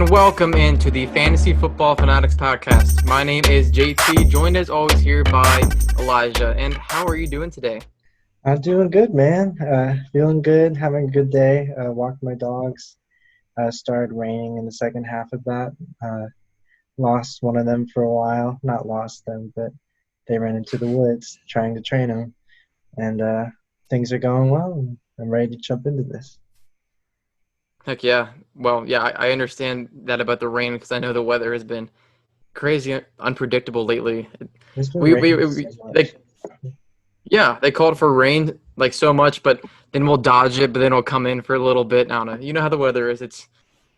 and welcome into the Fantasy Football Fanatics podcast. My name is JT, joined as always here by Elijah. And how are you doing today? I'm doing good, man. Feeling good, having a good day. Walked my dogs. Started raining in the second half of that. Lost one of them for a while. Not lost them, but they ran into the woods trying to train them. And things are going well. I'm ready to jump into this. Heck yeah. Well, yeah, I understand that about the rain because I know the weather has been crazy unpredictable lately. It's been We, we, raining we so much. they, yeah, they called for rain like so much, but then we'll dodge it, but then it'll come in for a little bit. I don't know. You know how the weather is. It's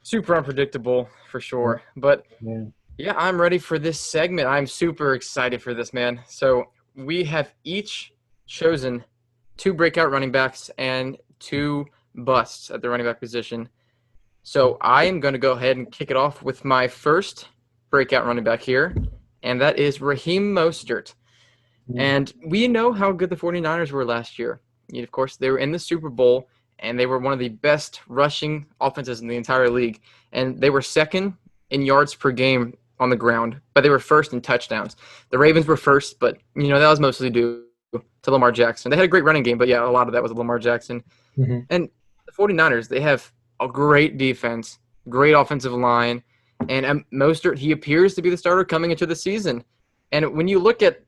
super unpredictable for Yeah, sure. But yeah. yeah, I'm ready for this segment. I'm super excited for this, man. So we have each chosen two breakout running backs and two busts at the running back position. So I am going to go ahead and kick it off with my first breakout running back here, and that is Raheem Mostert. Mm. And we know how good the 49ers were last year. Of course, they were in the Super Bowl, and they were one of the best rushing offenses in the entire league. And they were second in yards per game on the ground, but they were first in touchdowns. The Ravens were first, but, that was mostly due to Lamar Jackson. They had a great running game, but, yeah, a lot of that was Lamar Jackson. Mm-hmm. And the 49ers, they have a great defense, great offensive line, and Mostert, he appears to be the starter coming into the season. And when you look at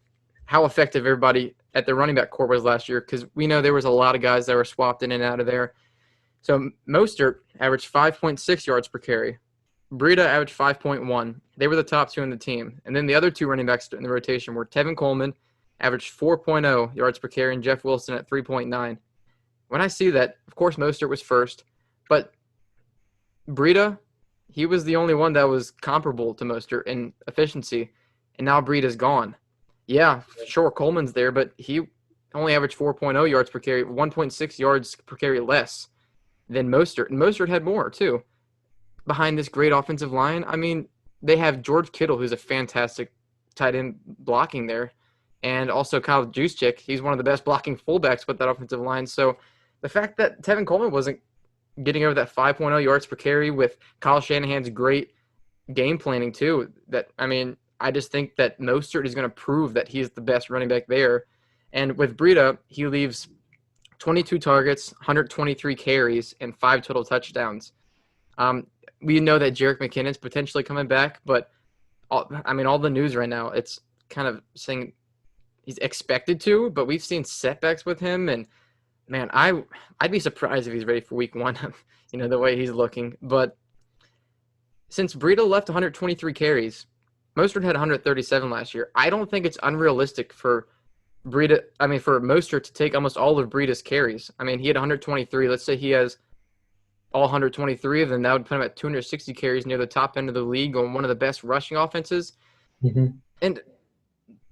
how effective everybody at the running back core was last year, because we know there was a lot of guys that were swapped in and out of there. So Mostert averaged 5.6 yards per carry. Breida averaged 5.1. They were the top two in the team. And then the other two running backs in the rotation were Tevin Coleman, averaged 4.0 yards per carry, and Jeff Wilson at 3.9. When I see that, of course, Mostert was first, but Breida, he was the only one that was comparable to Mostert in efficiency, and now Breida's gone. Yeah, sure, Coleman's there, but he only averaged 4.0 yards per carry, 1.6 yards per carry less than Mostert. And Mostert had more, too. Behind this great offensive line, I mean, they have George Kittle, who's a fantastic tight end blocking there, and also Kyle Juszczyk. He's one of the best blocking fullbacks with that offensive line. So the fact that Tevin Coleman wasn't getting over that 5.0 yards per carry with Kyle Shanahan's great game planning, too, I just think that Mostert is going to prove that he's the best running back there. And with Breida, he leaves 22 targets, 123 carries, and 5 total touchdowns. We know that Jerick McKinnon's potentially coming back, but all the news right now, it's kind of saying he's expected to, but we've seen setbacks with him. And, man, I'd be surprised if he's ready for week one, the way he's looking. But since Breida left 123 carries, Mostert had 137 last year. I don't think it's unrealistic for Mostert to take almost all of Breida's carries. He had 123. Let's say he has all 123 of them. That would put him at 260 carries near the top end of the league on one of the best rushing offenses. Mm-hmm. And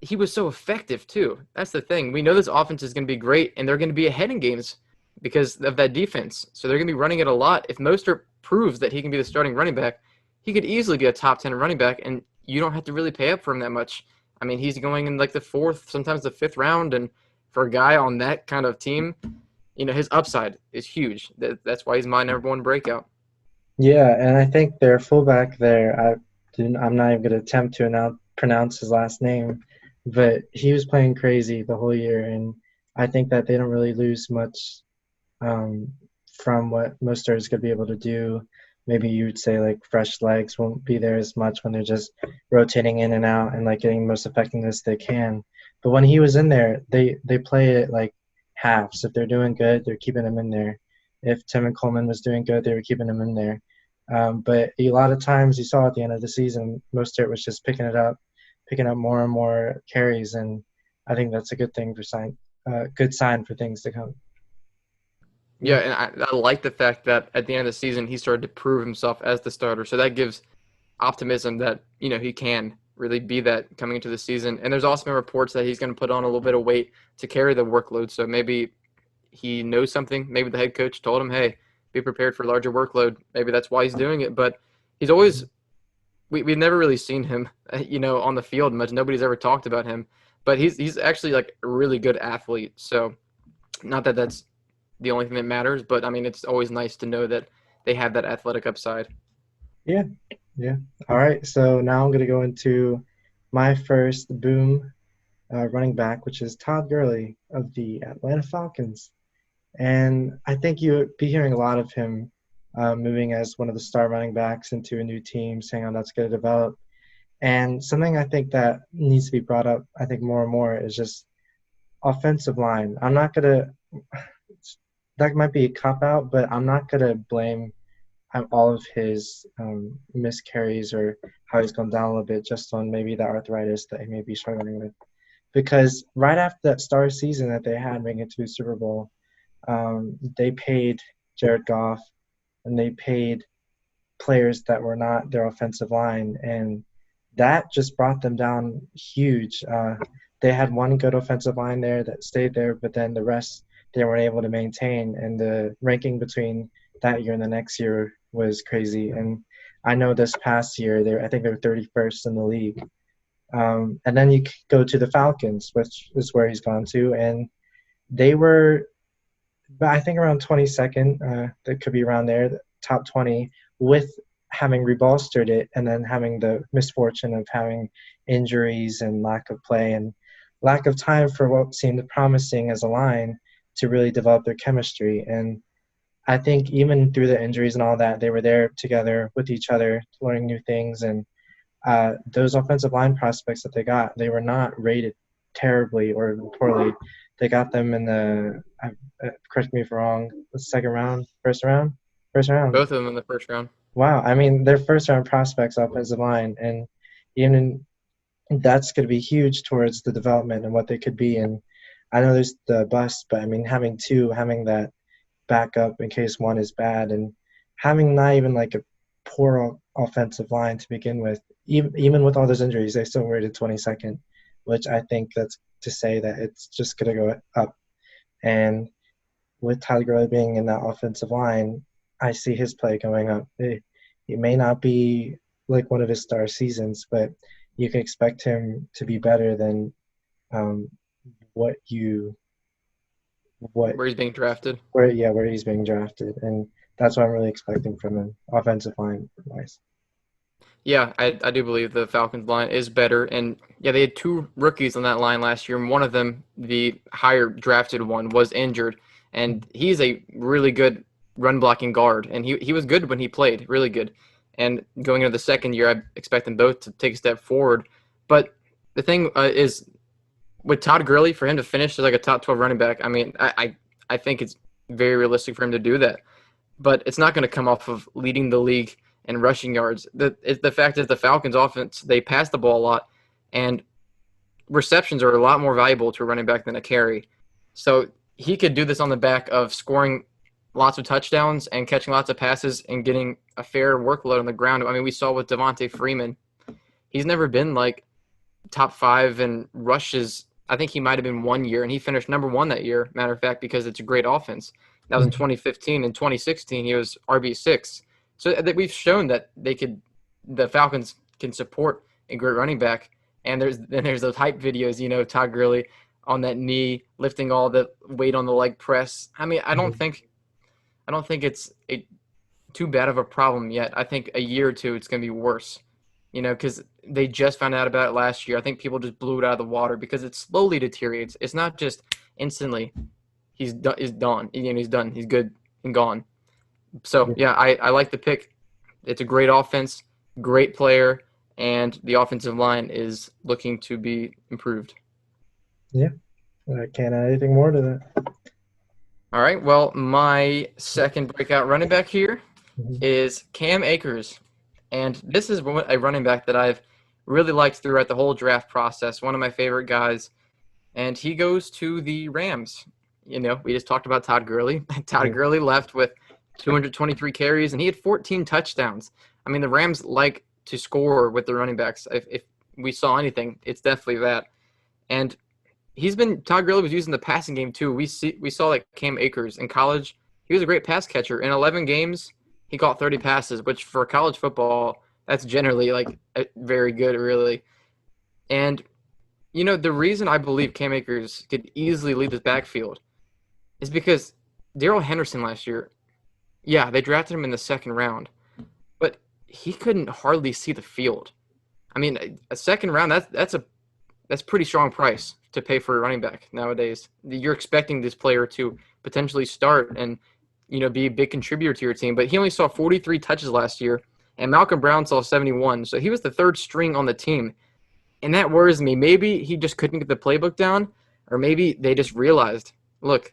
he was so effective, too. That's the thing. We know this offense is going to be great, and they're going to be ahead in games because of that defense. So they're going to be running it a lot. If Mostert proves that he can be the starting running back, he could easily be a top 10 running back, and you don't have to really pay up for him that much. He's going in like the fourth, sometimes the fifth round, and for a guy on that kind of team, his upside is huge. That's why he's my number one breakout. Yeah, and I think their fullback there, I'm not even going to attempt to pronounce his last name, but he was playing crazy the whole year, and I think that they don't really lose much from what Mostert is going to be able to do. Maybe you would say like fresh legs won't be there as much when they're just rotating in and out and like getting the most effectiveness they can. But when he was in there, they play it like halves. If they're doing good, they're keeping him in there. If Tevin Coleman was doing good, they were keeping him in there. But a lot of times you saw at the end of the season, Mostert was just picking up more and more carries, and I think that's a good thing good sign for things to come. Yeah, and I like the fact that at the end of the season, he started to prove himself as the starter. So that gives optimism that, he can really be that coming into the season. And there's also been reports that he's going to put on a little bit of weight to carry the workload. So maybe he knows something. Maybe the head coach told him, hey, be prepared for larger workload. Maybe that's why he's doing it. But he's always we've never really seen him, on the field much. Nobody's ever talked about him. But he's actually like a really good athlete. So not that that's the only thing that matters, but it's always nice to know that they have that athletic upside. Yeah, yeah. All right, so now I'm gonna go into my first boom running back, which is Todd Gurley of the Atlanta Falcons. And I think you'll be hearing a lot of him moving as one of the star running backs into a new team, saying how that's going to develop. And something I think that needs to be brought up, I think more and more, is just offensive line. I'm not going to, that might be a cop out, but I'm not going to blame all of his miscarries or how he's gone down a little bit just on maybe the arthritis that he may be struggling with. Because right after that star season that they had making it to the Super Bowl, they paid Jared Goff and they paid players that were not their offensive line, and that just brought them down huge. They had one good offensive line there that stayed there, but then the rest they weren't able to maintain, and the ranking between that year and the next year was crazy. And I know this past year, I think they were 31st in the league. And then you go to the Falcons, which is where he's gone to, and they were but I think around 22nd, that could be around there, the top 20, with having rebolstered it and then having the misfortune of having injuries and lack of play and lack of time for what seemed promising as a line to really develop their chemistry. And I think even through the injuries and all that, they were there together with each other, learning new things. And those offensive line prospects that they got, they were not rated terribly or poorly. They got them in correct me if I'm wrong, the second round, first round, first round. Both of them in the first round. Wow, I mean, they're first round prospects offensive line, and even that's going to be huge towards the development and what they could be. And I know there's the bust, but I mean, having two, having that backup in case one is bad, and having not even like a poor offensive line to begin with, even with all those injuries, they still rated 22nd, which I think that's to say that it's just going to go up. And with Todd Gurley being in that offensive line, I see his play going up. It may not be like one of his star seasons, but you can expect him to be better than um, what you what Where he's being drafted. where he's being drafted, and that's what I'm really expecting from him, offensive line wise. Yeah, I do believe the Falcons line is better. And yeah, they had two rookies on that line last year, and one of them, the higher drafted one, was injured. And he's a really good run blocking guard. And he was good when he played, really good. And going into the second year, I expect them both to take a step forward. But the thing is, with Todd Gurley, for him to finish as like a top 12 running back, I mean, I think it's very realistic for him to do that, but it's not going to come off of leading the league in rushing yards. The fact is the Falcons offense, they pass the ball a lot, and receptions are a lot more valuable to a running back than a carry. So he could do this on the back of scoring lots of touchdowns and catching lots of passes and getting a fair workload on the ground. I mean, we saw with Devontae Freeman, he's never been like top five in rushes. I think he might have been one year, and he finished number one that year, matter of fact, because it's a great offense. That was in Mhm. 2015. In 2016, he was RB6. So that we've shown that the Falcons can support a great running back. And there's those hype videos, Todd Gurley on that knee, lifting all the weight on the leg press. I mean, I don't think it's too bad of a problem yet. I think a year or two it's going to be worse, because they just found out about it last year. I think people just blew it out of the water because it slowly deteriorates. It's not just instantly he's done. He's done. He's done. He's good and gone. So Yeah, yeah, I like the pick. It's a great offense, great player, and the offensive line is looking to be improved. yeah. I can't add anything more to that. All right. Well, my second breakout running back here Mhm. is Cam Akers. And this is a running back that I've really liked throughout the whole draft process. One of my favorite guys. And he goes to the Rams. We just talked about Todd Gurley. Todd Yeah, Gurley left with 223 carries, and he had 14 touchdowns. I mean, the Rams like to score with the running backs. If we saw anything, it's definitely that. And Todd Gurley was using the passing game too. We saw like Cam Akers in college. He was a great pass catcher. In 11 games, he caught 30 passes, which for college football, that's generally like very good, really. And the reason I believe Cam Akers could easily lead this backfield is because Daryl Henderson last year, yeah, they drafted him in the second round, but he couldn't hardly see the field. I mean, a second round, that's pretty strong price to pay for a running back nowadays. You're expecting this player to potentially start and be a big contributor to your team, but he only saw 43 touches last year, and Malcolm Brown saw 71. So he was the third string on the team, and that worries me. Maybe he just couldn't get the playbook down, or maybe they just realized, look,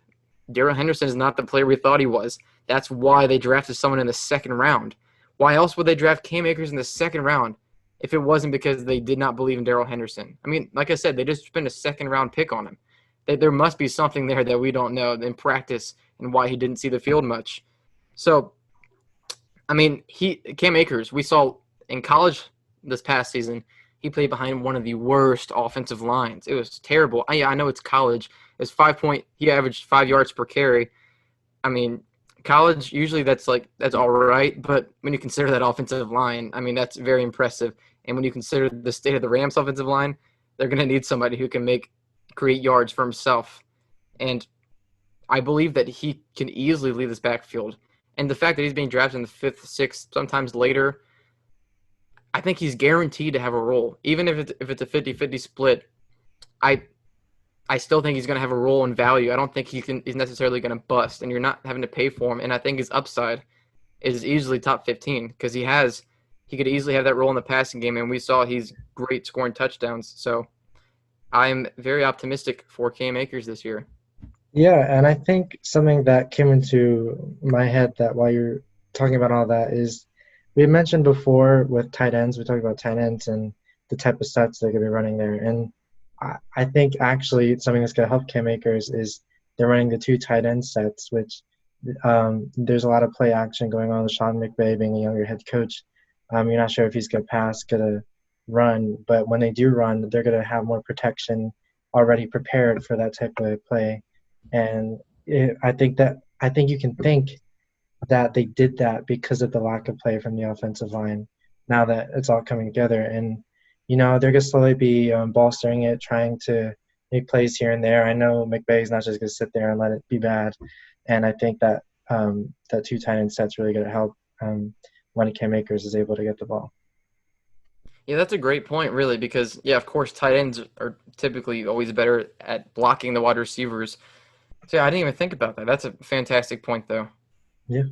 Darrell Henderson is not the player we thought he was. That's why they drafted someone in the second round. Why else would they draft Cam Akers in the second round if it wasn't because they did not believe in Darrell Henderson? I mean, like I said, they just spent a second round pick on him. There must be something there that we don't know in practice and why he didn't see the field much. So, I mean, Cam Akers, we saw in college this past season, he played behind one of the worst offensive lines. It was terrible. I know it's college. He averaged 5 yards per carry. I mean, college usually that's all right, but when you consider that offensive line, I mean that's very impressive. And when you consider the state of the Rams offensive line, they're going to need somebody who can create yards for himself. And I believe that he can easily lead this backfield. And the fact that he's being drafted in the fifth, sixth, sometimes later, I think he's guaranteed to have a role. Even if it's a 50-50 split, I still think he's going to have a role and value. I don't think he's necessarily going to bust, and you're not having to pay for him. And I think his upside is easily top 15 because he could easily have that role in the passing game, and we saw he's great scoring touchdowns. So I'm very optimistic for Cam Akers this year. Yeah, and I think something that came into my head that while you're talking about all that is we had mentioned before with tight ends, we talked about tight ends and the type of sets they're going to be running there. And I think actually something that's going to help Cam Akers is they're running the two tight end sets, which there's a lot of play action going on with Sean McVay being a younger head coach. You're not sure if he's going to pass, going to run, but when they do run, they're going to have more protection already prepared for that type of play. And I think you can think that they did that because of the lack of play from the offensive line now that it's all coming together. And, they're going to slowly be bolstering it, trying to make plays here and there. I know McVay's not just going to sit there and let it be bad. And I think that that two tight end set's really going to help when Cam Akers is able to get the ball. Yeah, that's a great point, really, because, of course, tight ends are typically always better at blocking the wide receivers. So, I didn't even think about that. That's a fantastic point, though. Yeah.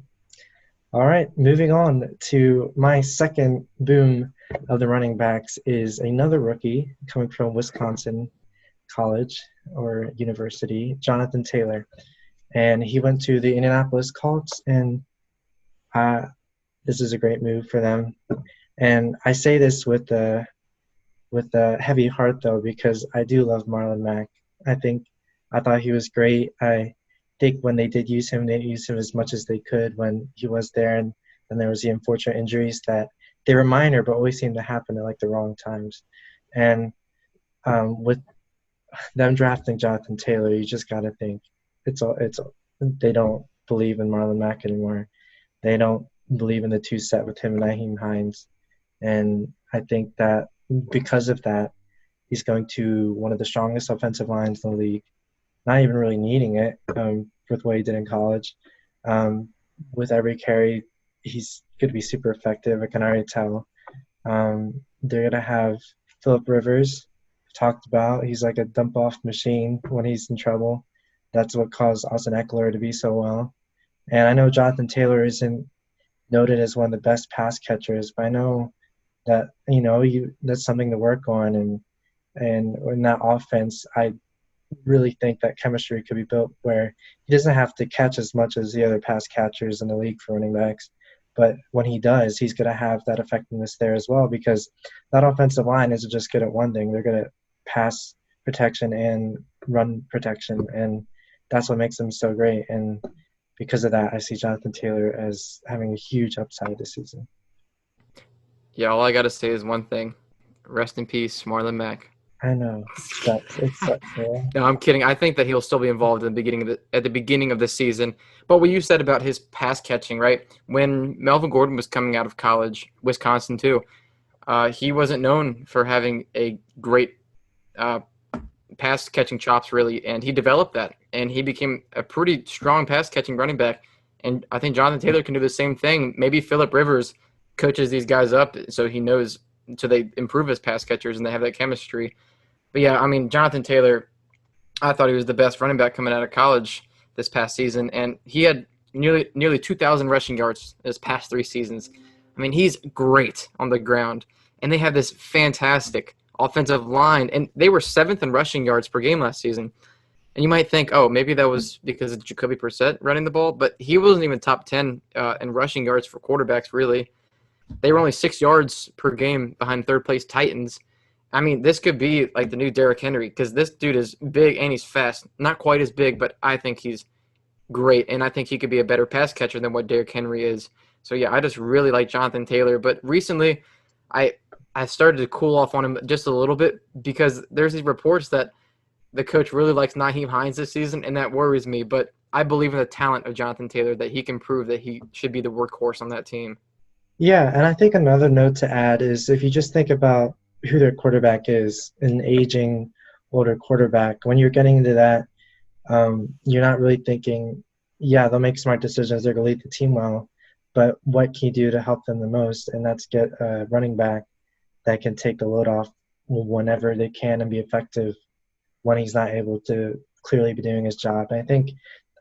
All right, moving on to my second boom of the running backs is another rookie coming from Wisconsin College or University, Jonathan Taylor. And he went to the Indianapolis Colts, and this is a great move for them. And I say this with a heavy heart, though, because I do love Marlon Mack. I thought he was great. I think when they did use him, they used him as much as they could when he was there. And then there was the unfortunate injuries that they were minor, but always seemed to happen at the wrong times. And with them drafting Jonathan Taylor, you just got to think they don't believe in Marlon Mack anymore. They don't believe in the two set with him and Naheem Hines. And I think that because of that, he's going to one of the strongest offensive lines in the league, not even really needing it with what he did in college. With every carry, he's going to be super effective. I can already tell. They're going to have Phillip Rivers, talked about. He's like a dump-off machine when he's in trouble. That's what caused Austin Eckler to be so well. And I know Jonathan Taylor isn't noted as one of the best pass catchers, but I know that, that's something to work on. And in that offense, I really think that chemistry could be built where he doesn't have to catch as much as the other pass catchers in the league for running backs. But when he does, he's going to have that effectiveness there as well, because that offensive line isn't just good at one thing. They're good at pass protection and run protection, and that's what makes them so great. And because of that, I see Jonathan Taylor as having a huge upside this season. Yeah, all I got to say is one thing. Rest in peace, Marlon Mack. I know. It sucks, yeah. No, I'm kidding. I think that he'll still be involved at the beginning of the season. But what you said about his pass catching, right? When Melvin Gordon was coming out of college, Wisconsin too, he wasn't known for having a great pass catching chops, really, and he developed that, and he became a pretty strong pass catching running back. And I think Jonathan Taylor can do the same thing. Maybe Phillip Rivers coaches these guys up so he knows so they improve as pass catchers and they have that chemistry. But yeah, I mean Jonathan Taylor, I thought he was the best running back coming out of college this past season, and he had nearly 2,000 rushing yards his past 3 seasons. I mean, he's great on the ground, and they have this fantastic offensive line, and they were seventh in rushing yards per game last season. And you might think, oh, maybe that was because of Jacoby Brissett running the ball, but he wasn't even top 10 in rushing yards for quarterbacks, really. They were only 6 yards per game behind third place Titans. I mean, this could be like the new Derrick Henry because this dude is big and he's fast. Not quite as big, but I think he's great, and I think he could be a better pass catcher than what Derrick Henry is. So yeah, I just really like Jonathan Taylor. But recently, I I started to cool off on him just a little bit because there's these reports that the coach really likes Naheem Hines this season, and that worries me. But I believe in the talent of Jonathan Taylor that he can prove that he should be the workhorse on that team. Yeah, and I think another note to add is if you just think about who their quarterback is, an aging older quarterback, when you're getting into that, you're not really thinking, yeah, they'll make smart decisions, they're going to lead the team well, but what can you do to help them the most? And that's get a running back that can take the load off whenever they can and be effective when he's not able to clearly be doing his job. And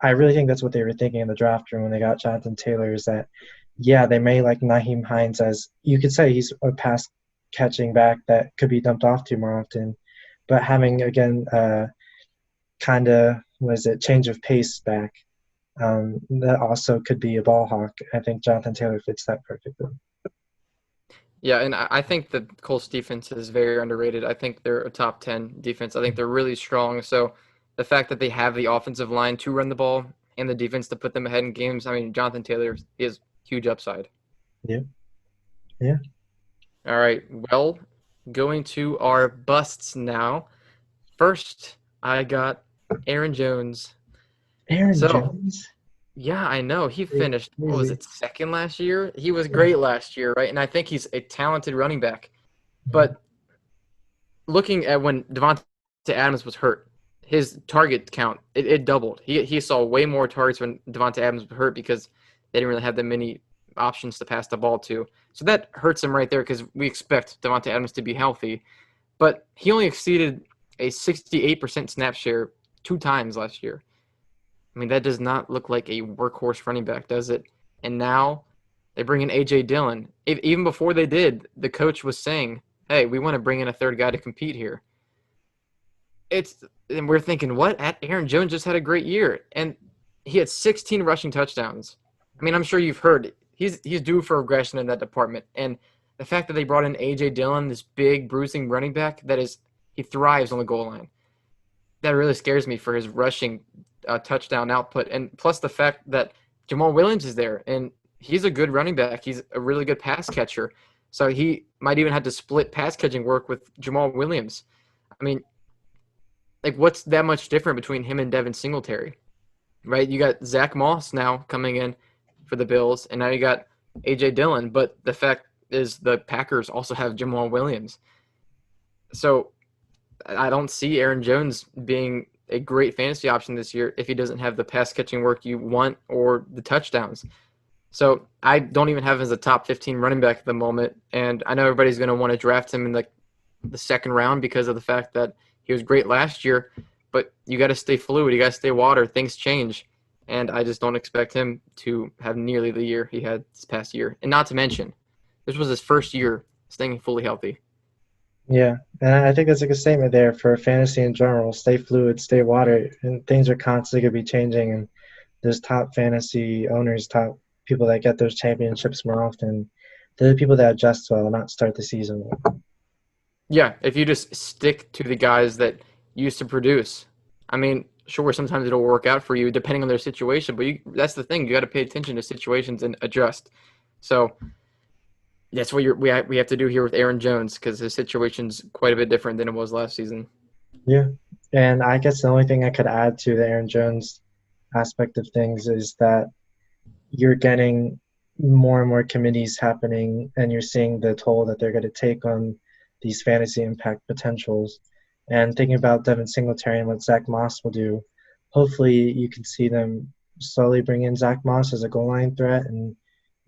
I really think that's what they were thinking in the draft room when they got Jonathan Taylor is that, yeah, they may like Naheem Hines as you could say he's a pass catching back that could be dumped off to more often, but having again kind of was it change of pace back that also could be a ball hawk. I think Jonathan Taylor fits that perfectly. Yeah, and I think the Colts defense is very underrated. I think they're a top 10 defense. I think they're really strong. So the fact that they have the offensive line to run the ball and the defense to put them ahead in games, I mean, Jonathan Taylor is huge upside. Yeah, yeah. All right, well, going to our busts now. First, I got Aaron Jones. Aaron So, Jones, yeah, I know. He finished, what was crazy. it, second last year? He was Yeah. great last year, right? And I think he's a talented running back. But looking at when Devontae Adams was hurt, his target count it doubled. He saw way more targets when Devontae Adams was hurt because they didn't really have that many options to pass the ball to. So that hurts him right there because we expect Devontae Adams to be healthy, but he only exceeded a 68% snap share 2 times last year. I mean, that does not look like a workhorse running back, does it? And now they bring in A.J. Dillon. Even before they did, the coach was saying, hey, we want to bring in a third guy to compete here. And we're thinking, what? Aaron Jones just had a great year, and he had 16 rushing touchdowns. I mean, I'm sure you've heard he's due for regression in that department. And the fact that they brought in A.J. Dillon, this big bruising running back, he thrives on the goal line. That really scares me for his rushing touchdown output, and plus the fact that Jamal Williams is there, and he's a good running back. He's a really good pass catcher, so he might even have to split pass catching work with Jamal Williams. I mean, like, what's that much different between him and Devin Singletary, right? You got Zach Moss now coming in for the Bills, and now you got A.J. Dillon, but the fact is the Packers also have Jamal Williams. So I don't see Aaron Jones being a great fantasy option this year if he doesn't have the pass catching work you want or the touchdowns. So I don't even have him as a top 15 running back at the moment. And I know everybody's going to want to draft him in the second round because of the fact that he was great last year. But you got to stay fluid. You got to stay water. Things change. And I just don't expect him to have nearly the year he had this past year. And not to mention, this was his first year staying fully healthy. Yeah, and I think that's a good statement there for fantasy in general. Stay fluid, stay water, and things are constantly going to be changing. And those top fantasy owners, top people that get those championships more often, they're the people that adjust well, not start the season well. Yeah, if you just stick to the guys that used to produce. I mean, sure, sometimes it'll work out for you depending on their situation, but that's the thing. You got to pay attention to situations and adjust. So that's what we have to do here with Aaron Jones because his situation's quite a bit different than it was last season. Yeah, and I guess the only thing I could add to the Aaron Jones aspect of things is that you're getting more and more committees happening, and you're seeing the toll that they're going to take on these fantasy impact potentials. And thinking about Devin Singletary and what Zach Moss will do, hopefully you can see them slowly bring in Zach Moss as a goal line threat and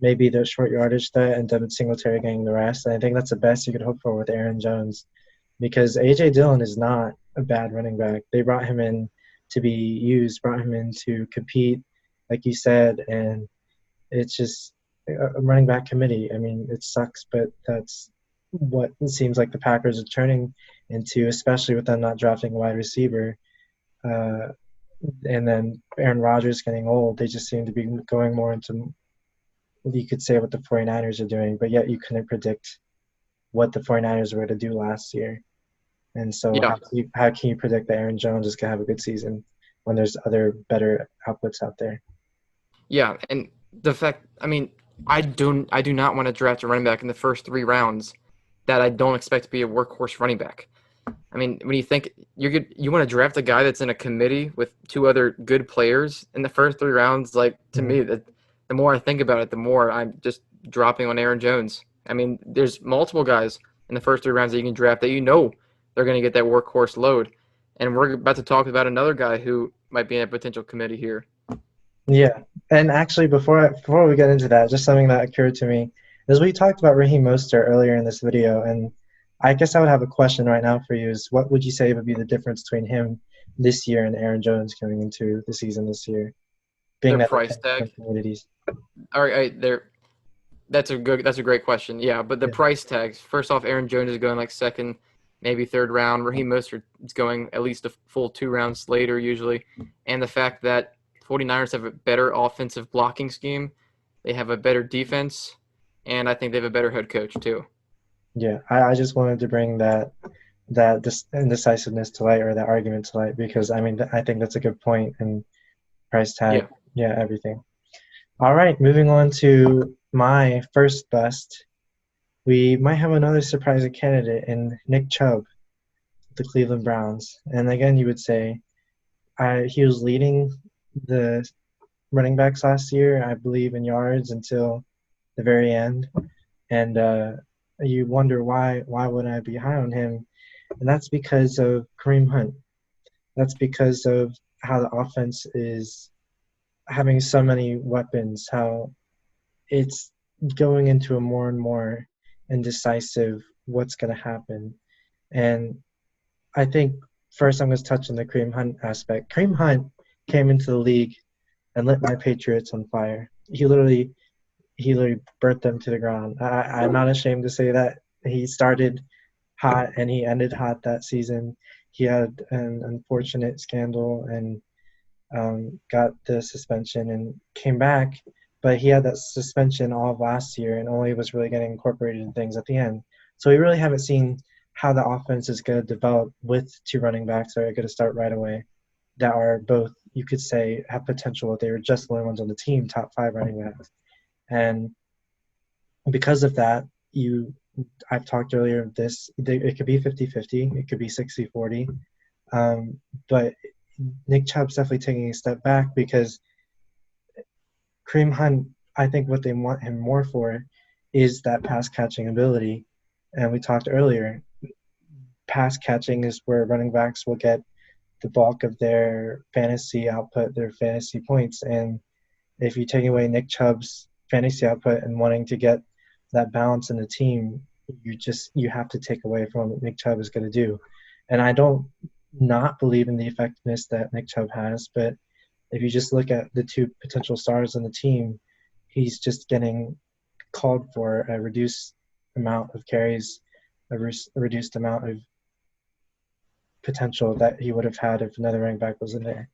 maybe the short yardage threat and Devin Singletary getting the rest. And I think that's the best you could hope for with Aaron Jones because A.J. Dillon is not a bad running back. They brought him in to be used, brought him in to compete, like you said, and it's just a running back committee. I mean, it sucks, but that's what it seems like the Packers are turning into, especially with them not drafting a wide receiver. Uh, and then Aaron Rodgers getting old, they just seem to be going more into, you could say, what the 49ers are doing, but yet you couldn't predict what the 49ers were to do last year. And so Yeah, how can you predict that Aaron Jones is going to have a good season when there's other better outputs out there? yeah, and the fact, I mean, I do not want to draft a running back in the first 3 rounds that I don't expect to be a workhorse running back. I mean, when you think you want to draft a guy that's in a committee with 2 other good players in the first 3 rounds, like to Mm-hmm. me, that the more I think about it, the more I'm just dropping on Aaron Jones. I mean, there's multiple guys in the first 3 rounds that you can draft that they're going to get that workhorse load, and we're about to talk about another guy who might be in a potential committee here. Yeah, and actually, before we get into that, just something that occurred to me is we talked about Raheem Mostert earlier in this video, and I guess I would have a question right now for you: is what would you say would be the difference between him this year and Aaron Jones coming into the season this year, being Their that they price came from tag. different communities? All right, there. That's a great question. Yeah, but the Yeah, price tags. First off, Aaron Jones is going like second, maybe third round. Raheem Mostert is going at least a full 2 rounds later usually, and the fact that 49ers have a better offensive blocking scheme, they have a better defense, and I think they have a better head coach too. yeah. I just wanted to bring that indecisiveness to light or that argument to light because I mean I think that's a good point and price tag, Yeah, yeah, everything. All right, moving on to my first bust. We might have another surprising candidate in Nick Chubb, the Cleveland Browns. And again, you would say he was leading the running backs last year, I believe, in yards until the very end. And you wonder why would I be high on him? And that's because of Kareem Hunt. That's because of how the offense is having so many weapons, how it's going into a more and more indecisive what's going to happen. And I think first I'm going to touch on the Kareem Hunt aspect. Kareem Hunt came into the league and lit my Patriots on fire. He literally burnt them to the ground. I'm not ashamed to say that. He started hot and he ended hot that season. He had an unfortunate scandal and got the suspension and came back, but he had that suspension all of last year and only was really getting incorporated in things at the end. So we really haven't seen how the offense is going to develop with 2 running backs that are going to start right away that are both, you could say, have potential. They were just the only ones on the team, top 5 running backs. And because of that, I've talked earlier of this, it could be 50-50, it could be 60-40. But Nick Chubb's definitely taking a step back because Kareem Hunt, I think what they want him more for is that pass catching ability. And we talked earlier, pass catching is where running backs will get the bulk of their fantasy output, their fantasy points. And if you take away Nick Chubb's fantasy output and wanting to get that balance in the team, you have to take away from what Nick Chubb is going to do. And I don't not believe in the effectiveness that Nick Chubb has, but if you just look at the 2 potential stars on the team, he's just getting called for a reduced amount of carries, a reduced amount of potential that he would have had if another running back was in there.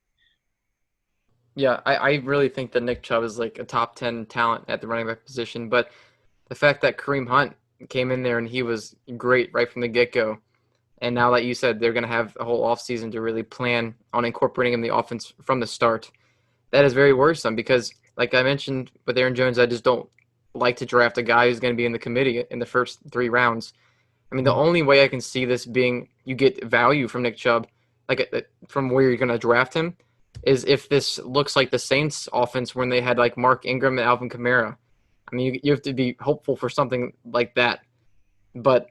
yeah, I really think that Nick Chubb is like a top 10 talent at the running back position, but the fact that Kareem Hunt came in there and he was great right from the get go. And now that you said they're going to have a whole offseason to really plan on incorporating him in the offense from the start, that is very worrisome because, like I mentioned with Aaron Jones, I just don't like to draft a guy who's going to be in the committee in the first 3 rounds. I mean, the only way I can see this being you get value from Nick Chubb, like from where you're going to draft him, is if this looks like the Saints offense when they had like Mark Ingram and Alvin Kamara. I mean, you have to be hopeful for something like that. But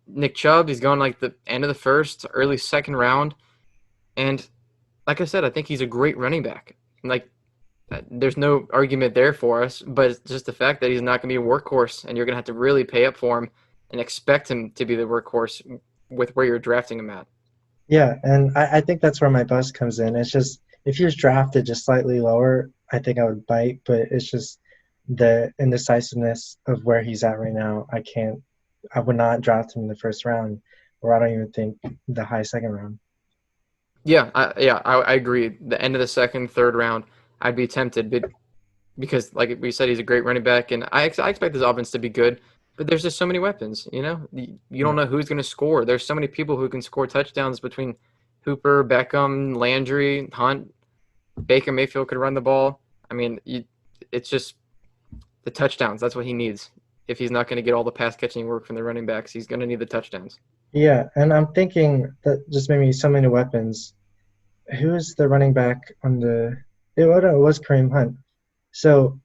Nick Chubb, he's going like the end of the first, early second round. And like I said, I think he's a great running back. Like There's no argument there for us, but it's just the fact that he's not going to be a workhorse, and you're going to have to really pay up for him and expect him to be the workhorse with where you're drafting him at. Yeah, and I think that's where my bust comes in. It's just if he was drafted just slightly lower, I think I would bite, but it's just the indecisiveness of where he's at right now. I would not draft him in the first round, or I don't even think the high second round. I agree. The end of the second, third round, I'd be tempted, but because, like we said, he's a great running back, and I expect this offense to be good. But there's just so many weapons, you know. You don't Yeah. know who's going to score. There's so many people who can score touchdowns between Hooper, Beckham, Landry, Hunt, Baker Mayfield could run the ball. I mean, it's just the touchdowns. That's what he needs. If he's not going to get all the pass catching work from the running backs, he's going to need the touchdowns. Yeah, and I'm thinking that just maybe so many weapons. Who is the running back on the? It was Kareem Hunt. So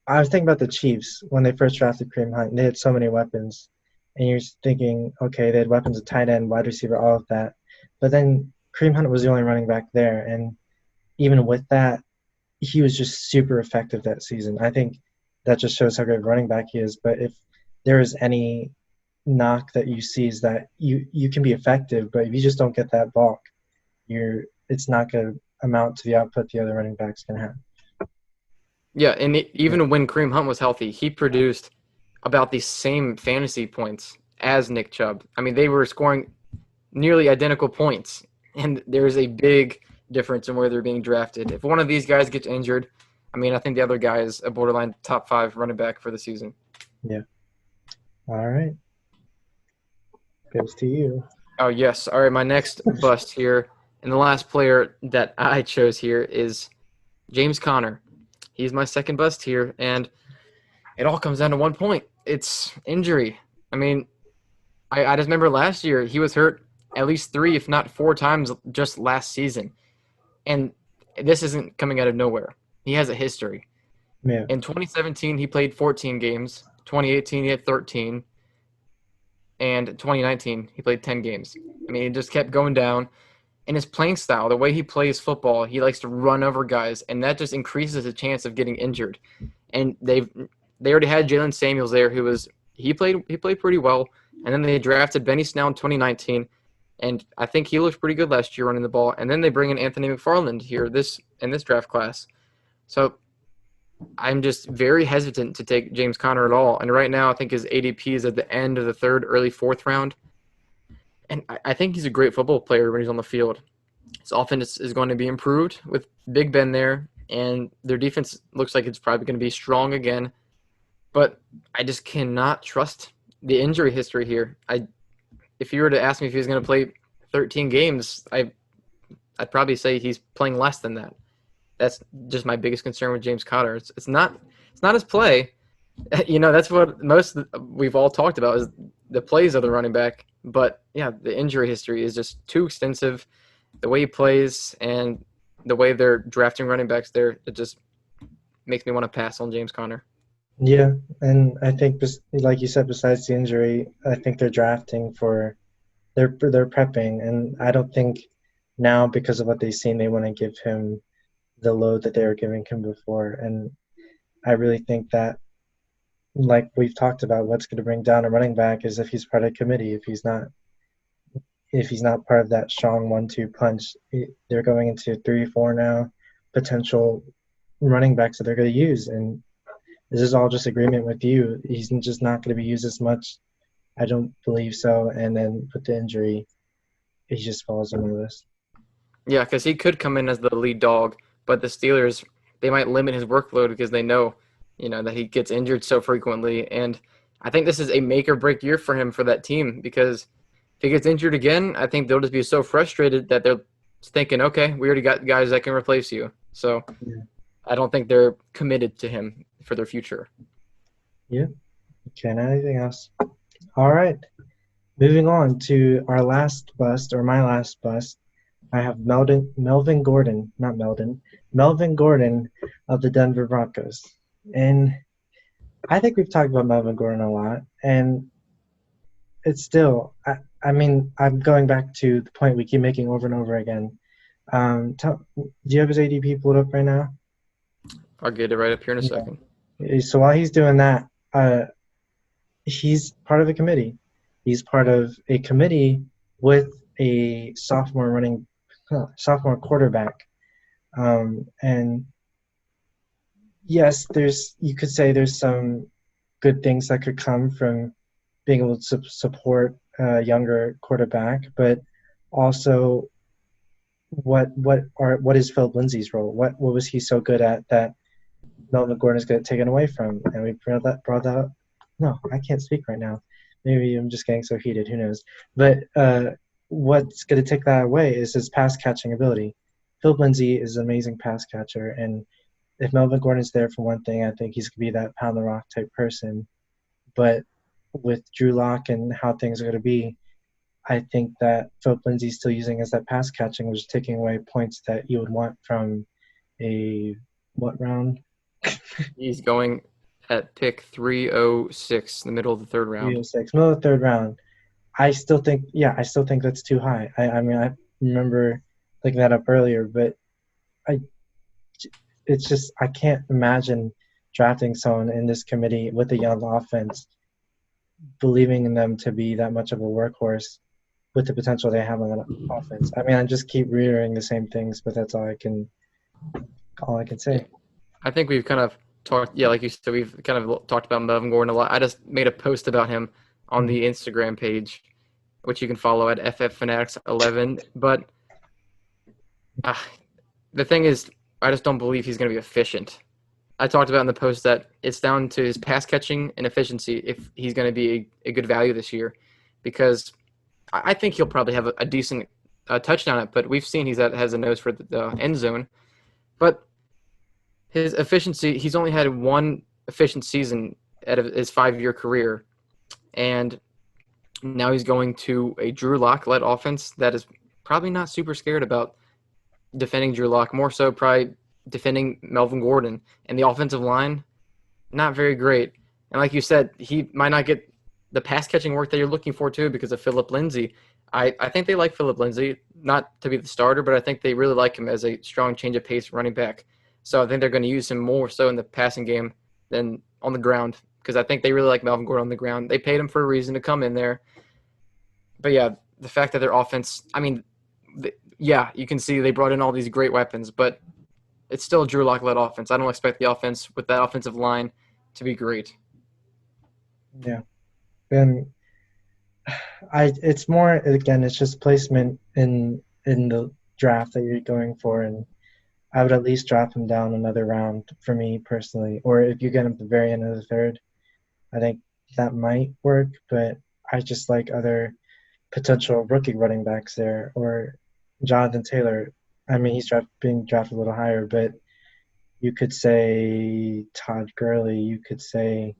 I was thinking about the Chiefs when they first drafted Kareem Hunt. They had so many weapons, and you're just thinking, okay, they had weapons at tight end, wide receiver, all of that. But then Kareem Hunt was the only running back there, and even with that, he was just super effective that season. I think that just shows how good of a running back he is. But if there is any knock that you see is that you can be effective, but if you just don't get that bulk, it's not going to amount to the output the other running backs can have. Yeah, and Yeah, even when Kareem Hunt was healthy, he produced about the same fantasy points as Nick Chubb. I mean, they were scoring nearly identical points, and there's a big difference in where they're being drafted. If one of these guys gets injured, I mean, I think the other guy is a borderline top 5 running back for the season. yeah. All right, goes to you. Oh, yes. All right, my next bust here, and the last player that I chose here is James Conner. He's my second bust here, and it all comes down to one point. It's injury. I mean, I just remember last year he was hurt at least 3, if not 4 times just last season. And this isn't coming out of nowhere. He has a history. Yeah, In 2017, he played 14 games. 2018, he had 13. And 2019, he played 10 games. I mean, he just kept going down. And his playing style, the way he plays football, he likes to run over guys, and that just increases the chance of getting injured. And they already had Jalen Samuels there, he played pretty well. And then they drafted Benny Snell in 2019, and I think he looked pretty good last year running the ball. And then they bring in Anthony McFarland here in this draft class. So I'm just very hesitant to take James Conner at all. And right now, I think his ADP is at the end of the third, early fourth round. And I think he's a great football player when he's on the field. His offense is going to be improved with Big Ben there, and their defense looks like it's probably going to be strong again. But I just cannot trust the injury history here. If you were to ask me if he was going to play 13 games, I'd probably say he's playing less than that. That's just my biggest concern with James Conner. It's not his play. You know, that's what we've all talked about is the plays of the running back. But yeah, the injury history is just too extensive. The way he plays and the way they're drafting running backs there, it just makes me want to pass on James Conner. yeah, and I think like you said, besides the injury, I think they're drafting for they're prepping, and I don't think now because of what they've seen, they want to give him the load that they were giving him before, and I really think that like we've talked about, what's going to bring down a running back is if he's part of a committee. If he's not part of that strong 1-2 punch, they're going into 3-4 now potential running backs that they're going to use, and this is all just agreement with you. He's just not going to be used as much. I don't believe so. And then with the injury, he just falls under this. Yeah, because he could come in as the lead dog, but the Steelers, they might limit his workload because they know, that he gets injured so frequently. And I think this is a make or break year for him for that team because if he gets injured again, I think they'll just be so frustrated that they're thinking, okay, we already got guys that can replace you. So Yeah. I don't think they're committed to him for their future. Yeah. Okay, not anything else. All right. Moving on to our last bust, or my last bust. I have Melvin Gordon, not Meldon, Melvin Gordon of the Denver Broncos. And I think we've talked about Melvin Gordon a lot. And it's still, I mean, I'm going back to the point we keep making over and over again. Do you have his ADP pulled up right now? I'll get it right up here in a Yeah. second. So while he's doing that, he's part of a committee. He's part of a committee with a sophomore quarterback. And yes, you could say there's some good things that could come from being able to support a younger quarterback, but also what is Philip Lindsay's role? What was he so good at that Melvin Gordon is going to take it away from? And we brought that up. No, I can't speak right now. Maybe I'm just getting so heated. Who knows? But what's going to take that away is his pass catching ability. Philip Lindsay is an amazing pass catcher, and if Melvin Gordon's there for one thing, I think he's going to be that pound the rock type person. But with Drew Lock and how things are going to be, I think that Philip Lindsay's still using as that pass catching, which is taking away points that you would want from a what round? He's going at pick 306, the middle of the third round. 306, middle of the third round. I still think that's too high. I mean, I remember looking that up earlier, but it's just I can't imagine drafting someone in this committee with a young offense, believing in them to be that much of a workhorse with the potential they have on that offense. I mean, I just keep reiterating the same things, but that's all I can say. I think we've kind of talked, like you said, we've kind of talked about Melvin Gordon a lot. I just made a post about him on the Instagram page, which you can follow at FFFanatics11. But the thing is, I just don't believe he's going to be efficient. I talked about in the post that it's down to his pass catching and efficiency if he's going to be a good value this year, because I think he'll probably have a decent touchdown at, but we've seen has a nose for the end zone. But his efficiency, he's only had one efficient season out of his 5-year career, and now he's going to a Drew Lock-led offense that is probably not super scared about defending Drew Lock, more so probably defending Melvin Gordon. And the offensive line, not very great. And like you said, he might not get the pass-catching work that you're looking for, too, because of Philip Lindsay. I think they like Philip Lindsay, not to be the starter, but I think they really like him as a strong change-of-pace running back. So I think they're going to use him more so in the passing game than on the ground, because I think they really like Melvin Gordon on the ground. They paid him for a reason to come in there. But, yeah, the fact that their offense – I mean, you can see they brought in all these great weapons, but it's still a Drew Lock-led offense. I don't expect the offense with that offensive line to be great. Yeah. And it's more, again, it's just placement in the draft that you're going for, and I would at least drop him down another round for me personally. Or if you get him at the very end of the third, I think that might work, but I just like other potential rookie running backs there. Or Jonathan Taylor. I mean, he's being drafted a little higher, but you could say Todd Gurley. You could say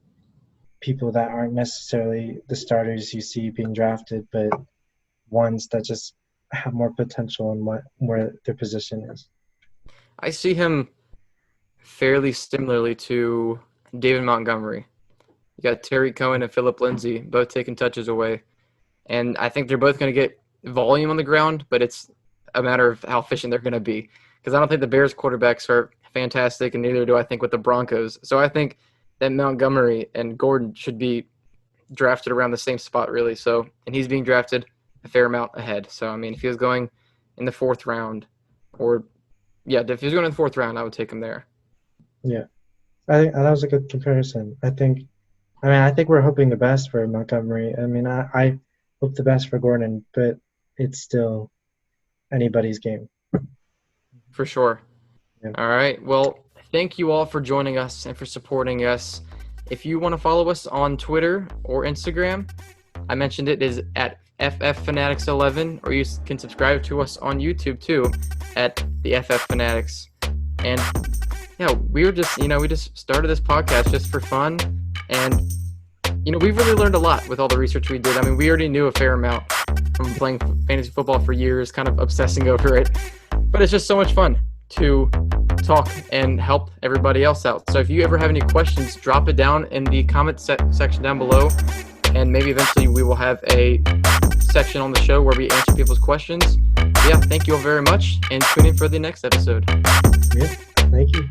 people that aren't necessarily the starters you see being drafted, but ones that just have more potential in where their position is. I see him fairly similarly to David Montgomery. You got Terry Cohen and Philip Lindsay both taking touches away. And I think they're both going to get volume on the ground, but it's a matter of how efficient they're going to be. Because I don't think the Bears quarterbacks are fantastic, and neither do I think with the Broncos. So I think that Montgomery and Gordon should be drafted around the same spot, really. So, and he's being drafted a fair amount ahead. So, I mean, if he was going in the fourth round, if he was going in the fourth round, I would take him there. Yeah, I think that was a good comparison. I think we're hoping the best for Montgomery. I mean, I hope the best for Gordon, but it's still anybody's game. For sure. Yeah. All right. Well, thank you all for joining us and for supporting us. If you want to follow us on Twitter or Instagram, I mentioned it is at FFFanatics11, or you can subscribe to us on YouTube too at the FF Fanatics. And yeah, we just started this podcast just for fun, and we've really learned a lot with all the research we did. I mean, we already knew a fair amount from playing fantasy football for years, kind of obsessing over it, but it's just so much fun to talk and help everybody else out. So if you ever have any questions, drop it down in the comment section down below, and maybe eventually we will have a section on the show where we answer people's questions. Yeah, thank you all very much, and tune in for the next episode. Yeah, thank you.